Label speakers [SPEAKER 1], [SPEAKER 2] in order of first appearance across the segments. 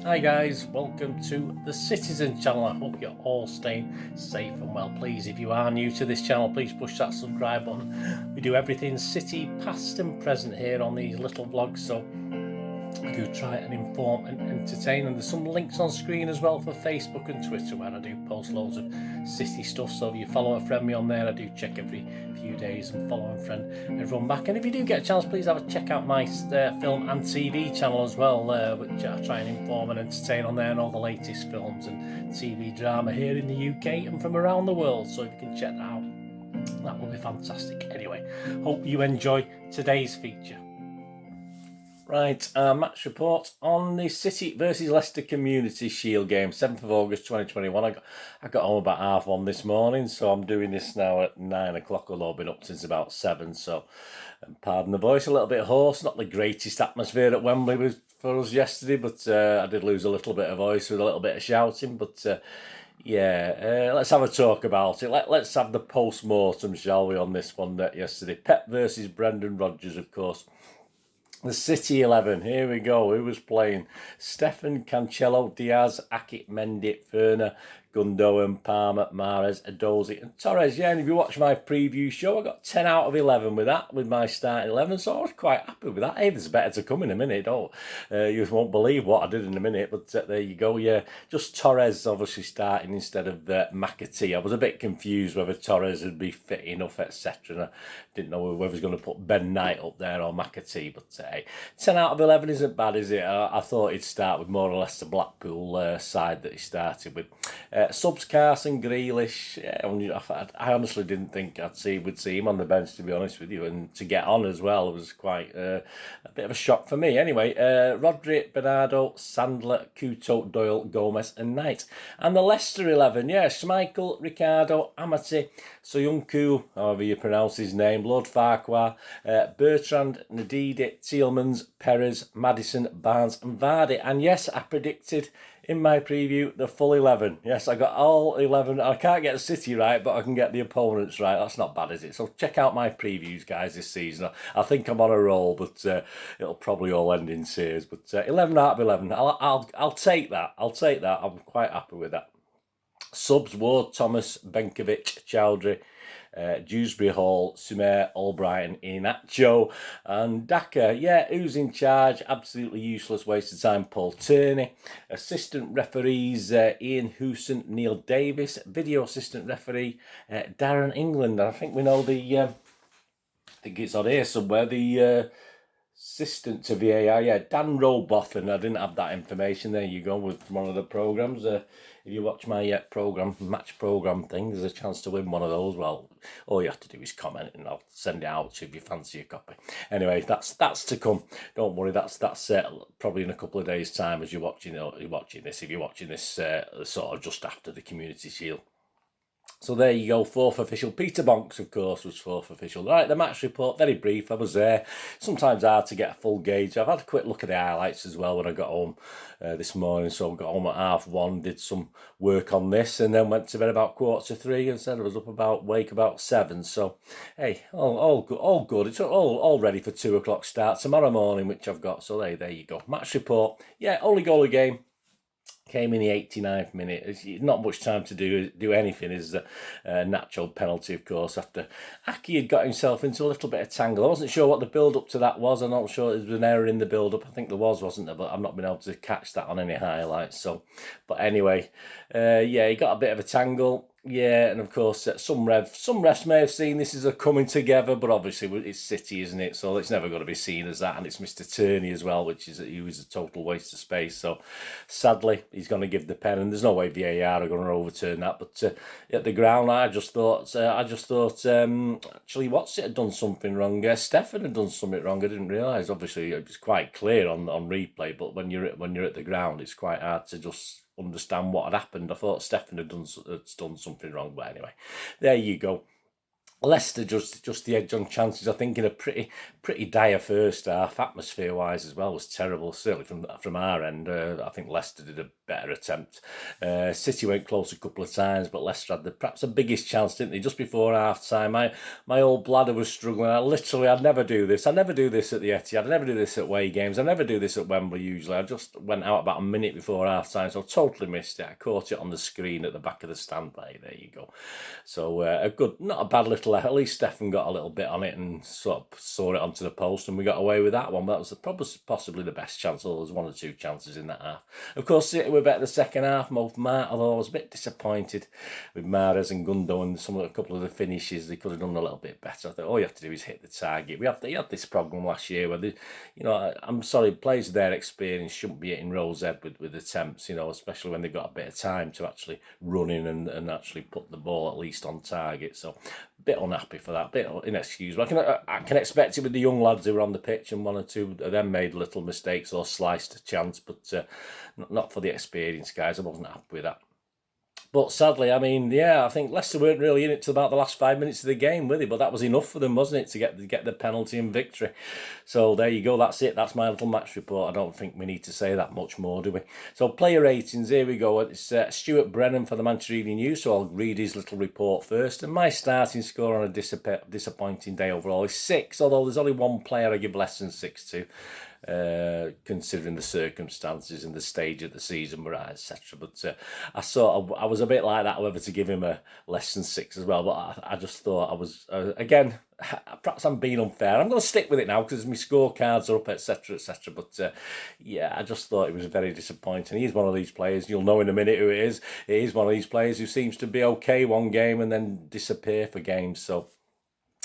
[SPEAKER 1] Hi guys, welcome to the Citizen channel. I hope you're all staying safe and well. Please, if you are new to this channel, please push that subscribe button. We do everything City past and present here on these little vlogs, so I do try and inform and entertain, and there's some links on screen as well for Facebook and Twitter where I do post loads of city stuff. So if you follow and friend me on there, I do check every few days and follow and friend everyone back. And if you do get a chance, please have a check out my film and TV channel as well, which I try and inform and entertain on there, and all the latest films and TV drama here in the UK and from around the world. So if you can check that out, that will be fantastic. Anyway, hope you enjoy today's feature. Right, match report on the City versus Leicester Community Shield game, 7th of August 2021. I got home about 1:30 this morning, so I'm doing this now at 9 o'clock, although I've been up since about 7, so pardon the voice, a little bit hoarse. Not the greatest atmosphere at Wembley for us yesterday, but I did lose a little bit of voice with a little bit of shouting, but let's have a talk about it. Let's have the post-mortem, shall we, on this one yesterday. Pep versus Brendan Rodgers, of course. The City 11, here we go. Who was playing? Stefan, Cancelo, Diaz, Aki, Mendy, Ferner, Gundogan, Palmer, Mahrez, Edozie and Torres. Yeah, and if you watch my preview show, I got 10 out of 11 with my starting 11, so I was quite happy with that. Hey, there's better to come in a minute. You won't believe what I did in a minute, but there you go. Yeah, just Torres obviously starting instead of McAtee. I was a bit confused whether Torres would be fit enough, etc. And I didn't know whether he was going to put Ben Knight up there or McAtee, but 10 out of 11 isn't bad, is it? I thought he'd start with more or less the Blackpool side that he started with. Subs, Carson, Grealish. I honestly didn't think we'd see him on the bench, to be honest with you, and to get on as well was quite a bit of a shock for me. Anyway, Rodri, Bernardo, Sandler, Couto, Doyle, Gomez and Knight. And the Leicester 11, yeah, Schmeichel, Ricardo, Amati, Soyuncu, however you pronounce his name, Lord Farquhar, Bertrand, Ndidi, Tielemans, Perez, Maddison, Barnes and Vardy. And yes, I predicted in my preview the full 11. Yes, I got all 11. I can't get the City right, but I can get the opponents right. That's not bad, is it? So check out my previews, guys, this season. I think I'm on a roll, but it'll probably all end in tears. But 11 out of 11. I'll take that. I'll take that. I'm quite happy with that. Subs: Ward, Thomas, Benkovic, Chowdhury, Dewsbury Hall, Sumer, Albrighton, Iheanacho and Daka. Yeah, who's in charge? Absolutely useless, waste of time, Paul Tierney. Assistant referees, Ian Houston, Neil Davis. Video assistant referee, Darren England. I think we know I think it's on here somewhere, the assistant to VAR, yeah, Dan Robotham. I didn't have that information. There you go, with one of the programmes. If you watch my match programme thing, there's a chance to win one of those. Well, all you have to do is comment and I'll send it out to you if you fancy a copy. Anyway, that's to come. Don't worry, that's probably in a couple of days' time as you're watching this. If you're watching this sort of just after the Community Shield. So there you go, 4th official. Peter Bonks, of course, was 4th official. Right, the match report, very brief. I was there. Sometimes hard to get a full gauge. I've had a quick look at the highlights as well when I got home this morning. So I got home at 1:30, did some work on this, and then went to bed about 2:45 and said I was awake about 7. So, hey, all good. It's all ready for 2 o'clock start tomorrow morning, which I've got. So there you go. Match report. Yeah, only goal of game. Came in the 89th minute. It's not much time to do anything. Is a natural penalty, of course, after Aki had got himself into a little bit of tangle. I wasn't sure what the build-up to that was. I'm not sure there was an error in the build-up. I think there wasn't there? But I've not been able to catch that on any highlights. So, but anyway, he got a bit of a tangle. Yeah, and of course, some refs may have seen this as a coming together, but obviously it's City, isn't it? So it's never going to be seen as that, and it's Mr. Tierney as well, he was a total waste of space. So sadly, he's going to give the pen, and there's no way VAR are going to overturn that. But at the ground, I just thought, actually, what's it had done something wrong? Stefan had done something wrong. I didn't realise. Obviously, it was quite clear on replay, but when you're at the ground, it's quite hard to just understand what had happened. I thought Stefan had done something wrong, but anyway, there you go. Leicester just the edge on chances. I think in a pretty dire first half, atmosphere wise as well was terrible. Certainly from our end, I think Leicester did a better attempt. City went close a couple of times, but Leicester had perhaps the biggest chance, didn't they? Just before half time, my old bladder was struggling. I'd never do this. I never do this at the Etihad. I never do this at away games. I never do this at Wembley usually. I just went out about a minute before half time, so I totally missed it. I caught it on the screen at the back of the stand. There you go. So a good, not a bad little. At least Stefan got a little bit on it and sort of saw it onto the post, and we got away with that one. That was probably possibly the best chance. There was one or two chances in that half. Of course, City were better the second half. Most although I was a bit disappointed with Mahrez and Gundo and a couple of the finishes. They could have done a little bit better. I thought all you have to do is hit the target. We had this problem last year where I'm sorry, players of their experience shouldn't be hitting rose head with attempts. Especially when they've got a bit of time to actually run in and actually put the ball at least on target. So a bit unhappy for that, a bit inexcusable. I can expect it with the young lads who were on the pitch, and one or two of them made little mistakes or sliced a chance, but not for the experienced guys. I wasn't happy with that. But sadly, I think Leicester weren't really in it till about the last 5 minutes of the game, were they? But that was enough for them, wasn't it, to get the penalty and victory? So there you go. That's it. That's my little match report. I don't think we need to say that much more, do we? So player ratings. Here we go. It's Stuart Brennan for the Manchester Evening News. So I'll read his little report first. And my starting score on a disappointing day overall is 6. Although there's only one player I give less than 6 to. Considering the circumstances and the stage of the season we're at, etc. But I was a bit like that, whether to give him a less than 6 as well. But I just thought I was again. Perhaps I'm being unfair. I'm going to stick with it now because my scorecards are up, etc., etc. But I just thought it was very disappointing. He's one of these players. You'll know in a minute who it is. He is one of these players who seems to be okay one game and then disappear for games. So.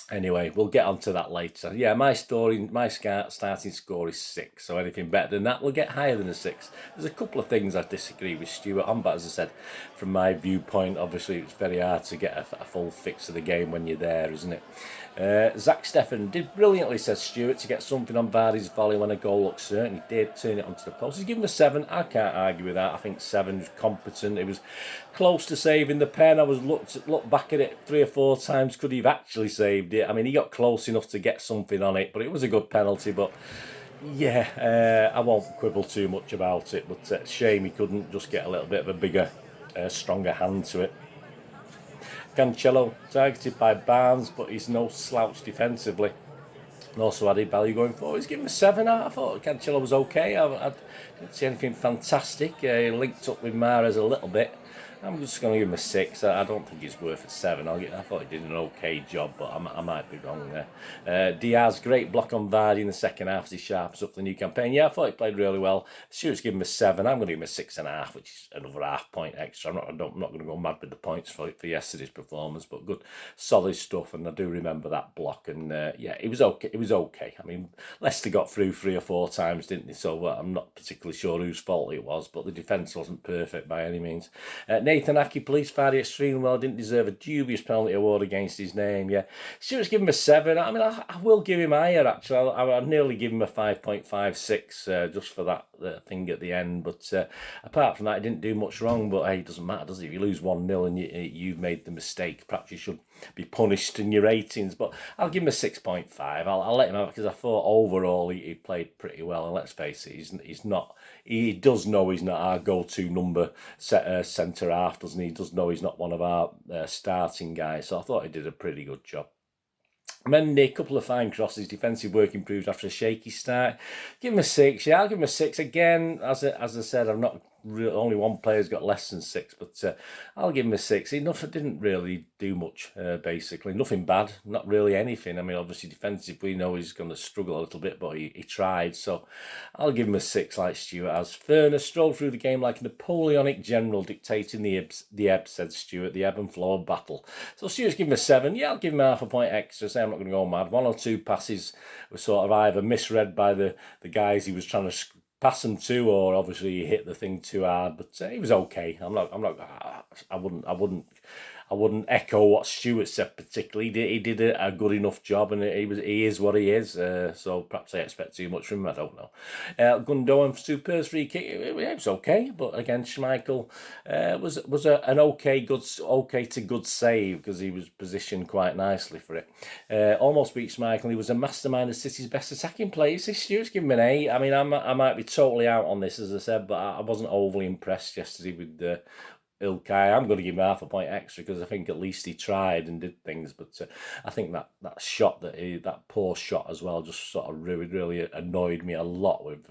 [SPEAKER 1] Anyway, we'll get onto that later. Yeah, my starting score is 6, so anything better than that will get higher than a 6. There's a couple of things I disagree with Stuart on, but as I said, from my viewpoint, obviously it's very hard to get a full fix of the game when you're there, isn't it? Zach Stefan did brilliantly, says Stuart, to get something on Vardy's volley when a goal looked certain. He did turn it onto the post. He's given a 7. I can't argue with that. I think 7 was competent. It was close to saving the pen. I was looked back at it 3 or 4 times. Could he have actually saved it? He got close enough to get something on it, but it was a good penalty. But yeah, I won't quibble too much about it. But shame he couldn't just get a little bit of a bigger, stronger hand to it. Cancelo targeted by Barnes, but he's no slouch defensively. And also added value going forward. He's given a 7. I thought Cancelo was okay. I didn't see anything fantastic. He linked up with Mahrez a little bit. I'm just going to give him a 6. I don't think he's worth a 7. I thought he did an okay job, but I might be wrong there. Diaz, great block on Vardy in the second half as he sharpens up the new campaign. Yeah, I thought he played really well. Stuart's given him a 7. I'm going to give him a 6.5, which is another half point extra. I'm not going to go mad with the points for yesterday's performance, but good, solid stuff. And I do remember that block. And it was okay. It was okay. Leicester got through 3 or 4 times, didn't they? So I'm not particularly sure whose fault it was, but the defence wasn't perfect by any means. Nathan Aki, police Vardy extremely well, didn't deserve a dubious penalty award against his name. Yeah, Stuart's given him a 7. I will give him higher actually. I'd nearly give him a 5.56 just for that thing at the end. But apart from that, he didn't do much wrong. But hey, it doesn't matter, does it? If you lose 1-0 and you've made the mistake, perhaps you should be punished in your ratings. But I'll give him a 6.5. I'll let him have it because I thought overall he played pretty well. And let's face it, he's not. He does know he's not our go-to number centre half, doesn't he? He does know he's not one of our starting guys. So I thought he did a pretty good job. Mendy, a couple of fine crosses, defensive work improved after a shaky start. Give him a 6. Yeah, I'll give him a 6 again. As I said, I'm not. Only one player's got less than 6, but I'll give him a 6. He didn't really do much, basically. Nothing bad, not really anything. Obviously defensively, we know he's going to struggle a little bit, but he tried. So I'll give him a 6 like Stuart has. Furness strolled through the game like a Napoleonic general dictating the ebb, said Stuart, the ebb and flow of battle. So Stuart's given him a 7. Yeah, I'll give him half a point extra. Say I'm not going to go mad. 1 or 2 passes were sort of either misread by the guys he was trying to pass him to, or obviously he hit the thing too hard, but he was okay. I I wouldn't echo what Stuart said particularly. He did a good enough job, and he is what he is. So perhaps I expect too much from him. I don't know. Gundogan Super's free kick. It was okay, but again, Schmeichel was an okay to good save because he was positioned quite nicely for it. Almost beat Schmeichel. He was a mastermind of City's best attacking players. Stuart's given him an 8. I mean, I might be totally out on this, as I said, but I wasn't overly impressed yesterday with Ilkay. I'm going to give him half a point extra because I think at least he tried and did things. But I think that shot, that poor shot as well, just sort of really annoyed me a lot with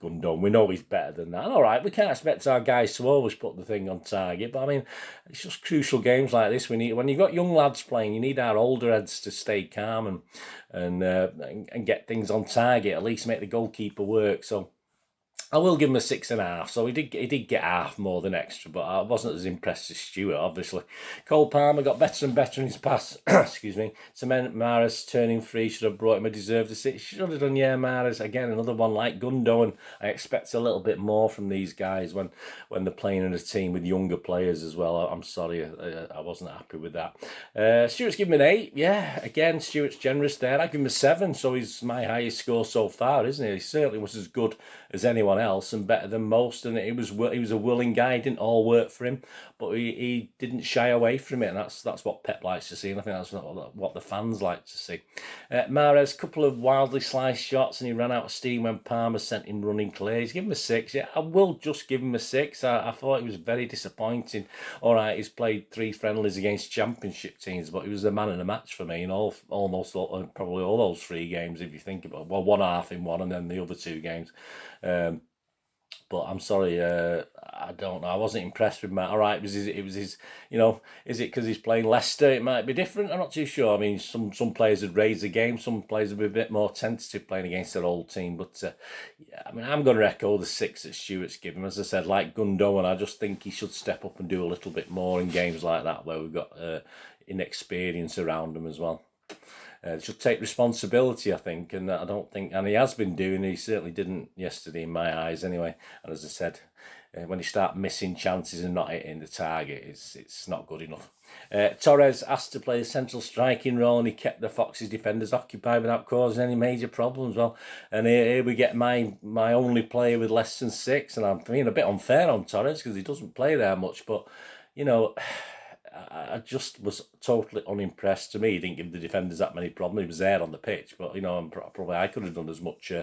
[SPEAKER 1] Gundogan. We know he's better than that. And all right, we can't expect our guys to always put the thing on target. But I mean, it's just crucial games like this. When you've got young lads playing, you need our older heads to stay calm and get things on target. At least make the goalkeeper work. So I will give him a 6.5. So he did get half more than extra, but I wasn't as impressed as Stuart, obviously. Cole Palmer got better and better in his pass. Excuse me. Mahrez turning free should have brought him a deserved assist. Should have done, yeah, Mahrez. Again, another one like Gundogan. I expect a little bit more from these guys when they're playing in a team with younger players as well. I'm sorry, I wasn't happy with that. Stuart's given him an 8. Yeah, again, Stuart's generous there. I give him a 7, so he's my highest score so far, isn't he? He certainly was as good as anyone else and better than most, and he was a willing guy. It didn't all work for him, but he didn't shy away from it, and that's what Pep likes to see, and I think that's what the fans like to see. Mahrez, couple of wildly sliced shots, and he ran out of steam when Palmer sent him running clear. He's given him a 6. Yeah, I will just give him a 6. I thought he was very disappointing. All right, he's played 3 friendlies against championship teams, but he was the man of the match for me in probably all those 3 games, if you think about it. Well, one half in one, and then the other 2 games. But I'm sorry, I don't know. I wasn't impressed with Matt. All right, it was his. You know, is it because he's playing Leicester? It might be different. I'm not too sure. I mean, some players would raise the game. Some players would be a bit more tentative playing against their old team. But yeah, I mean, I'm going to echo the 6 that Stuart's given. As I said, like Gundogan, I just think he should step up and do a little bit more in games like that where we've got inexperience around him as well. Should take responsibility, I think, and I don't think, and he has been doing. He certainly didn't yesterday, in my eyes, anyway. And as I said, when you start missing chances and not hitting the target, it's not good enough. Torres asked to play a central striking role, and he kept the Foxes defenders occupied without causing any major problems. Well, and here we get my only player with less than 6, and I'm being a bit unfair on Torres because he doesn't play there much, but you know, I just was totally unimpressed. To me, he didn't give the defenders that many problems. He was there on the pitch, but you know, probably I could have done as much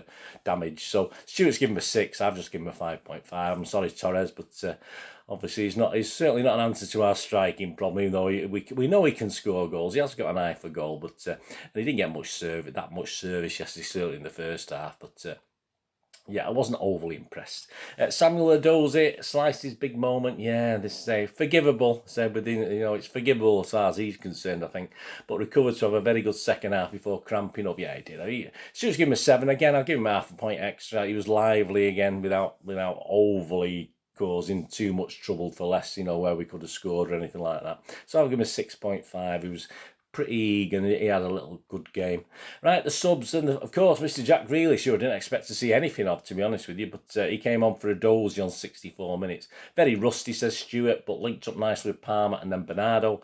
[SPEAKER 1] damage. So Stuart's given him a 6. I've just given him a 5.5. I'm sorry, Torres, but obviously he's certainly not an answer to our striking problem. Even though we know he can score goals, he has got an eye for goal, but and he didn't get that much service yesterday, certainly in the first half, but. Yeah, I wasn't overly impressed. Samuel Edozie sliced his big moment. Yeah, this is forgivable. So within, you know, it's forgivable as far as he's concerned, I think. But recovered to have a very good second half before cramping up. Yeah, he did. Stuart's given him a 7 again. I'll give him half a point extra. He was lively again without overly causing too much trouble for Leicester, you know, where we could have scored or anything like that. So I'll give him a 6.5. He was pretty eager, and he had a little good game. Right, the subs, and of course, Mr. Jack Grealish, who I didn't expect to see anything of, to be honest with you, but he came on for a dozy on 64 minutes. Very rusty, says Stuart, but linked up nicely with Palmer and then Bernardo.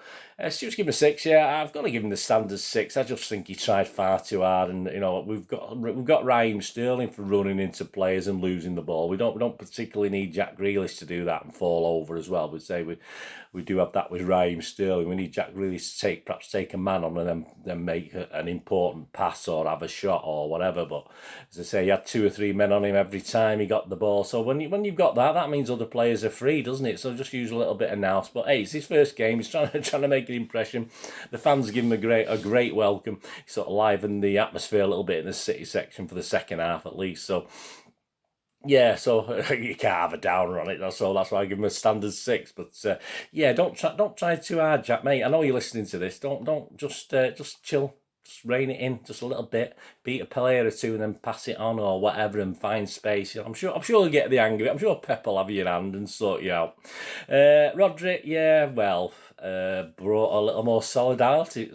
[SPEAKER 1] Stuart's given a 6. Yeah, I've got to give him the standard 6. I just think he tried far too hard, and you know, we've got Raheem Sterling for running into players and losing the ball. We don't particularly need Jack Grealish to do that and fall over as well. We'd say we do have that with Raheem Sterling. We need Jack Grealish to perhaps take a man on and then make an important pass or have a shot or whatever. But as I say, he had 2 or 3 men on him every time he got the ball. So when you've got that means other players are free, doesn't it? So just use a little bit of nous. But hey, it's his first game. He's trying to make an impression. The fans give him a great welcome. He sort of livened the atmosphere a little bit in the City section for the second half at least. So yeah, so you can't have a downer on it. That's why I give him a standard 6. But yeah, don't try too hard, Jack, mate. I know you're listening to this. Don't just chill, just rein it in just a little bit. Beat a player or 2 and then pass it on or whatever and find space. I'm sure you'll get the hang of it. I'm sure Pep will have your hand and sort you out. Rodri, yeah, well, brought a little more solidity,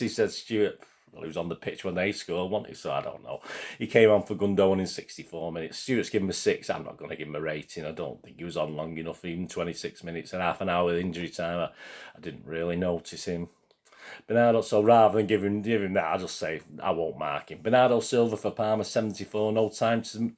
[SPEAKER 1] said Stuart. Well, he was on the pitch when they scored, wasn't he? So I don't know. He came on for Gundogan in 64 minutes. Stuart's given him a 6. I'm not going to give him a rating. I don't think he was on long enough. Even 26 minutes and half an hour with injury time, I didn't really notice him. Bernardo, so rather than give him that, I'll just say I won't mark him. Bernardo Silva for Parma, 74. No time to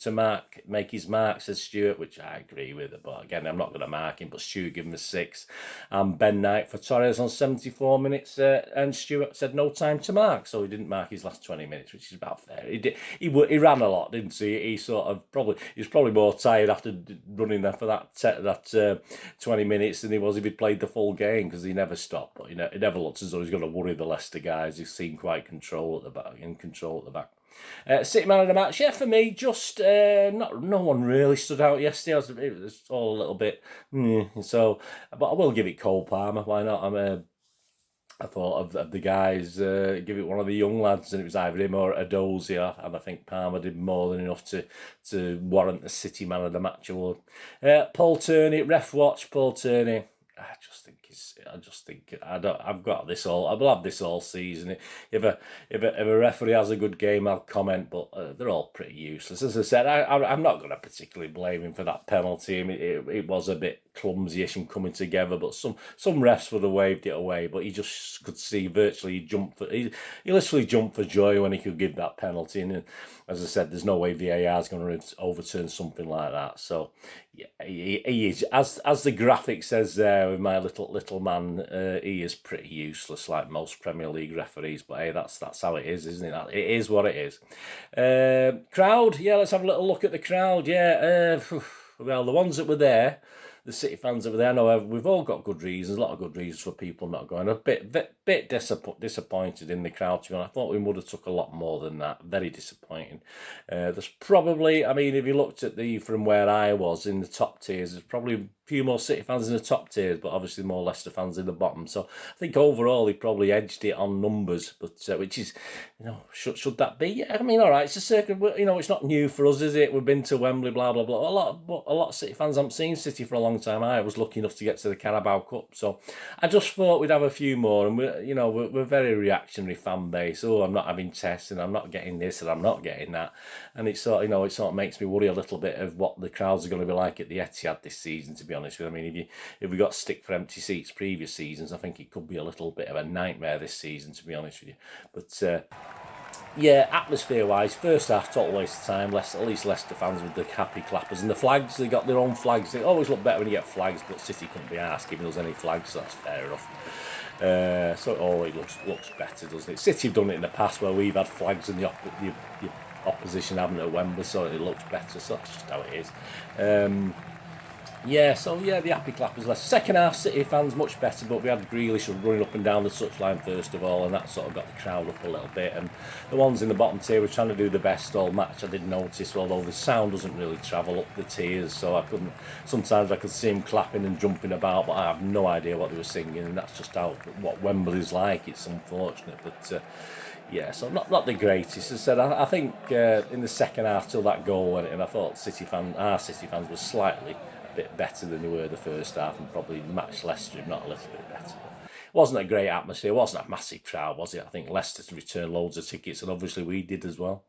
[SPEAKER 1] make his mark, says Stuart, which I agree with. But again, I'm not going to mark him, but Stuart gave him a 6. And Ben Knight for Torres on 74 minutes. And Stuart said no time to mark, so he didn't mark his last 20 minutes, which is about fair. He ran a lot, didn't he? He was probably more tired after running there for that 20 minutes than he was if he'd played the full game, because he never stopped. But it never looked as though he's going to worry the Leicester guys, who seem quite in control at the back. City man of the match, yeah, for me, just no one really stood out yesterday. It was all a little bit, so, but I will give it Cole Palmer. Why not? I thought of the guys, give it one of the young lads, and it was either him or Adosia, and I think Palmer did more than enough to warrant the City man of the match award. Paul Turney, ref watch. Paul Turney, I've got this all. I will have this all season. If a referee has a good game, I'll comment. But they're all pretty useless. As I said, I'm not going to particularly blame him for that penalty. I mean, it was a bit clumsy-ish and coming together. But some refs would have waved it away. But he just could see virtually he literally jumped for joy when he could give that penalty. And as I said, there's no way VAR is going to overturn something like that. So yeah, he is, as the graphic says there with my little man, he is pretty useless, like most Premier League referees. But hey, that's how it is, isn't it? It is what it is. Crowd, yeah, let's have a little look at the crowd. Yeah, well, the ones that were there, the City fans that were there, I know we've all got good reasons, a lot of good reasons for people not going. A bit disappointed in the crowd, to be honest. I thought we would have took a lot more than that. Very disappointing. There's probably, I mean, if you looked at from where I was in the top tiers, there's probably a few more City fans in the top tiers, but obviously more Leicester fans in the bottom. So I think overall he probably edged it on numbers, but which is, should that be? Yeah, I mean, all right, it's a circuit. It's not new for us, is it? We've been to Wembley, blah blah blah. A lot of City fans haven't seen City for a long time. I was lucky enough to get to the Carabao Cup, so I just thought we'd have a few more. And we're very reactionary fan base. Oh, I'm not having tests, and I'm not getting this, and I'm not getting that, and it sort of makes me worry a little bit of what the crowds are going to be like at the Etihad this season. To be honest with you, I mean, if we got stick for empty seats previous seasons, I think it could be a little bit of a nightmare this season, to be honest with you. But yeah, atmosphere-wise, first half, total waste of time. At least Leicester fans with the happy clappers and the flags. They got their own flags. They always look better when you get flags, but City couldn't be asked giving us any flags, so that's fair enough. So it always looks better, doesn't it? City have done it in the past where we've had flags and the opposition haven't at Wembley, so it looks better. So that's just how it is. The happy clappers less. Second half, City fans much better, but we had Grealish running up and down the touchline first of all, and that sort of got the crowd up a little bit. And the ones in the bottom tier were trying to do the best all match. I did notice, although the sound doesn't really travel up the tiers, so sometimes I could see them clapping and jumping about, but I have no idea what they were singing, and that's just what Wembley's like. It's unfortunate, but yeah, so not the greatest. As I said, I think in the second half till that goal went in, I thought our City fans were slightly bit better than they were the first half, and probably matched Leicester, if not a little bit better. It wasn't a great atmosphere, it wasn't a massive crowd, was it? I think Leicester returned loads of tickets, and obviously we did as well.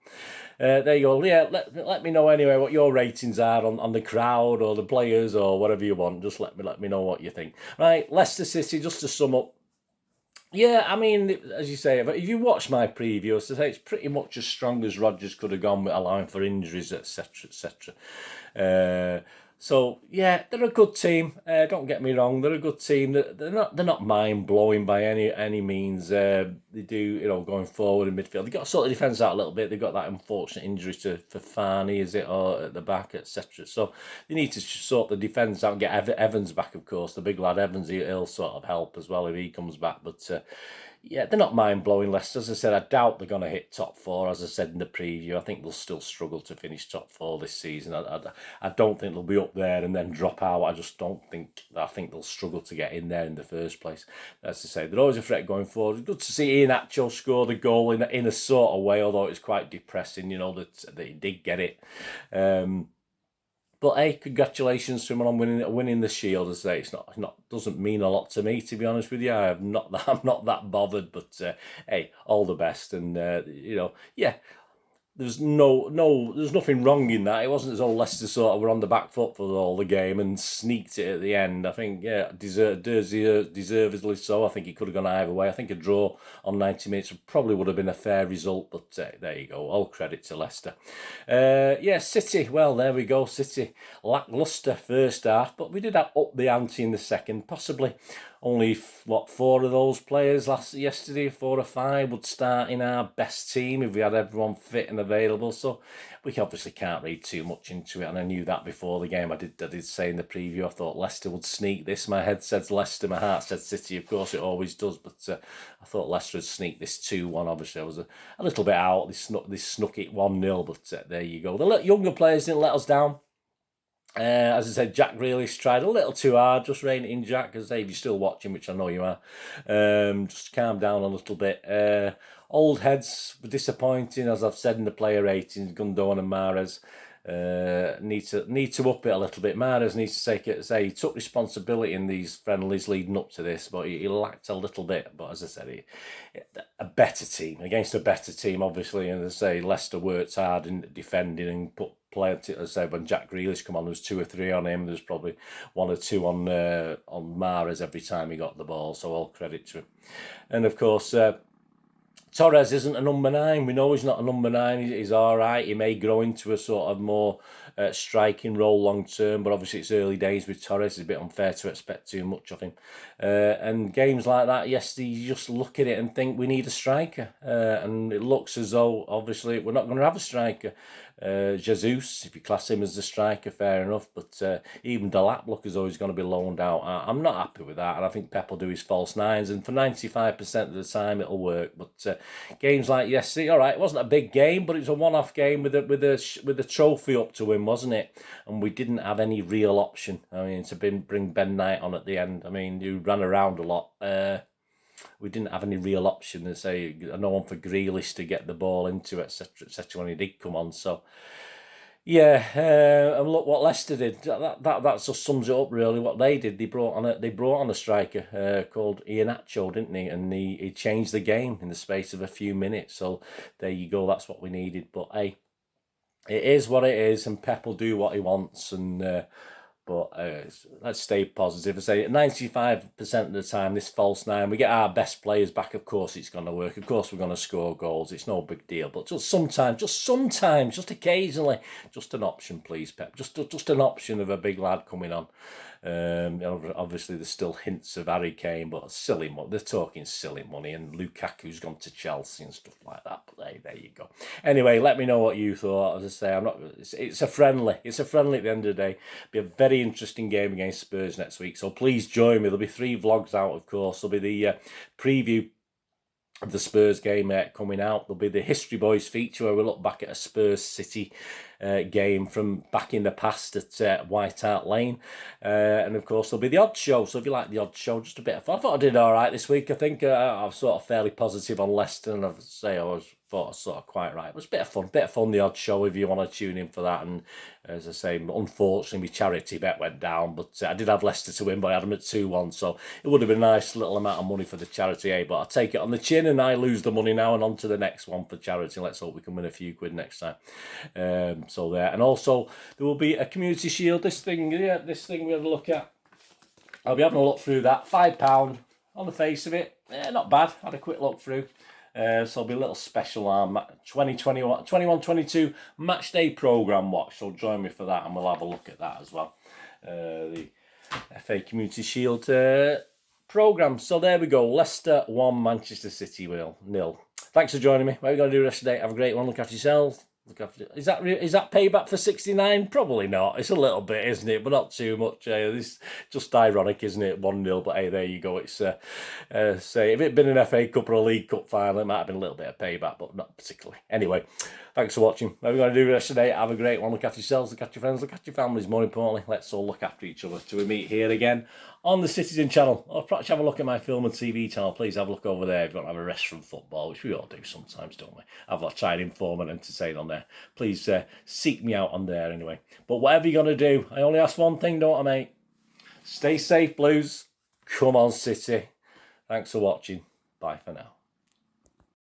[SPEAKER 1] There you go. Yeah, let me know anyway what your ratings are on the crowd or the players or whatever you want. Just let me know what you think. Right, Leicester City, just to sum up. Yeah, I mean, as you say, if you watch my preview, as I say, it's pretty much as strong as Rodgers could have gone with, allowing for injuries, etc., etc. So yeah, they're a good team. Don't get me wrong, they're a good team. They're not mind blowing by any means. They do, going forward in midfield. They got to sort the defence out a little bit. They've got that unfortunate injury for Farney, is it, or at the back, etc. So they need to sort the defence out and get Evans back. Of course, the big lad Evans, he'll sort of help as well if he comes back. But yeah, they're not mind-blowing, Leicester. As I said, I doubt they're going to hit top four. As I said in the preview, I think they'll still struggle to finish top four this season. I don't think they'll be up there and then drop out. I think they'll struggle to get in there in the first place. As I say, they're always a threat going forward. Good to see Iheanacho score the goal in a sort of way, although it's quite depressing, that he did get it. But hey, congratulations to him on winning the Shield. As I say, doesn't mean a lot to me, to be honest with you. I'm not that bothered. But hey, all the best, and yeah. There's nothing wrong in that. It wasn't as though Leicester sort of were on the back foot for all the game and sneaked it at the end. I think, yeah, deservedly so. I think it could have gone either way. I think a draw on 90 minutes probably would have been a fair result, but there you go. All credit to Leicester. Yeah, City, well, there we go. City, lacklustre first half, but we did up the ante in the second, possibly. Only, 4 of those players yesterday, 4 or 5, would start in our best team if we had everyone fit and available. So we obviously can't read too much into it. And I knew that before the game. I did say in the preview, I thought Leicester would sneak this. My head says Leicester, my heart said City. Of course, it always does. But I thought Leicester would sneak this 2-1. Obviously, I was a little bit out. They snuck it 1-0. But there you go. The younger players didn't let us down. As I said, Jack Grealish tried a little too hard. Just rein it in, Jack, because if you're still watching, which I know you are, just calm down a little bit. Old heads were disappointing, as I've said in the player ratings. Gundogan and Mahrez need to up it a little bit. Mahrez needs to take it. He took responsibility in these friendlies leading up to this, but he lacked a little bit. But as I said, a better team against a better team, obviously. And as I say, Leicester worked hard in defending and put plenty. As I say, when Jack Grealish come on, there was 2 or 3 on him. There's probably 1 or 2 on Mahrez every time he got the ball. So all credit to him. And of course, Torres isn't a number 9. We know he's not a number 9. He's all right. He may grow into a sort of more striking role long term, but obviously it's early days with Torres. It's a bit unfair to expect too much of him. And games like that, yes, you just look at it and think we need a striker. And it looks as though, obviously, we're not going to have a striker. Jesus, if you class him as the striker, fair enough. But even Delap look as though he's going to be loaned out. I'm not happy with that, and I think Pep will do his false nines, and for 95% of the time it'll work. But games like yesterday, all right, it wasn't a big game, but it was a one-off game with a trophy up to win, wasn't it? And we didn't have any real option. I mean, to bring Ben Knight on at the end. I mean, you ran around a lot. We didn't have any real option to say no one for Grealish to get the ball into, etc., when he did come on. So, yeah, and look what Leicester did. That just sums it up really. What they did, they brought on a striker called Iheanacho, didn't he? And he changed the game in the space of a few minutes. So there you go. That's what we needed. But hey, it is what it is, and Pep will do what he wants. And but let's stay positive. I say 95% of the time, this false 9, we get our best players back. Of course, it's going to work. Of course, we're going to score goals. It's no big deal. But just sometimes, just occasionally, just an option, please, Pep. Just an option of a big lad coming on. Obviously, there's still hints of Harry Kane, but silly money. They're talking silly money, and Lukaku's gone to Chelsea and stuff like that. But there you go. Anyway, let me know what you thought. As I say, it's a friendly. It's a friendly at the end of the day. Be a very interesting game against Spurs next week. So please join me. There'll be 3 vlogs out, of course. There'll be the preview of the Spurs game coming out. There'll be the History Boys feature where we look back at a Spurs City game from back in the past at White Hart Lane. And of course, there'll be the Odd Show. So if you like the Odd Show, just a bit of fun. I thought I did all right this week. I think I was sort of fairly positive on Leicester, and I'd say I thought I was sort of quite right. It was a bit of fun, the Odd Show, if you want to tune in for that. And as I say, unfortunately, my charity bet went down, but I did have Leicester to win, but I had them at 2-1, so it would have been a nice little amount of money for the charity, but I take it on the chin, and I lose the money now, and on to the next one for charity. Let's hope we can win a few quid next time. So there, and also there will be a Community Shield. This thing we had a look at. I'll be having a look through that. £5 on the face of it. Not bad. Had a quick look through. So there'll be a little special 21-22 match day programme watch. So join me for that, and we'll have a look at that as well. The FA Community Shield programme. So there we go. Leicester 1, Manchester City 0. Thanks for joining me. What are we going to do the rest of the day? Have a great one. Look after yourselves. Is that payback for 69? Probably not. It's a little bit, isn't it? But not too much. This just ironic, isn't it? 1-0. But hey, there you go. It's say if it had been an FA Cup or a League Cup final, it might have been a little bit of payback, but not particularly. Anyway, thanks for watching. What are we going to do the rest of the day? Have a great one. Look after yourselves. Look after your friends. Look after your families. More importantly, let's all look after each other till we meet here again on the Citizen channel, or perhaps have a look at my film and TV channel. Please have a look over there if you want to have a rest from football, which we all do sometimes, don't we? I've tried to inform and entertain on there. Please seek me out on there anyway. But whatever you're going to do, I only ask one thing, don't I, mate? Stay safe, Blues. Come on, City. Thanks for watching. Bye for now.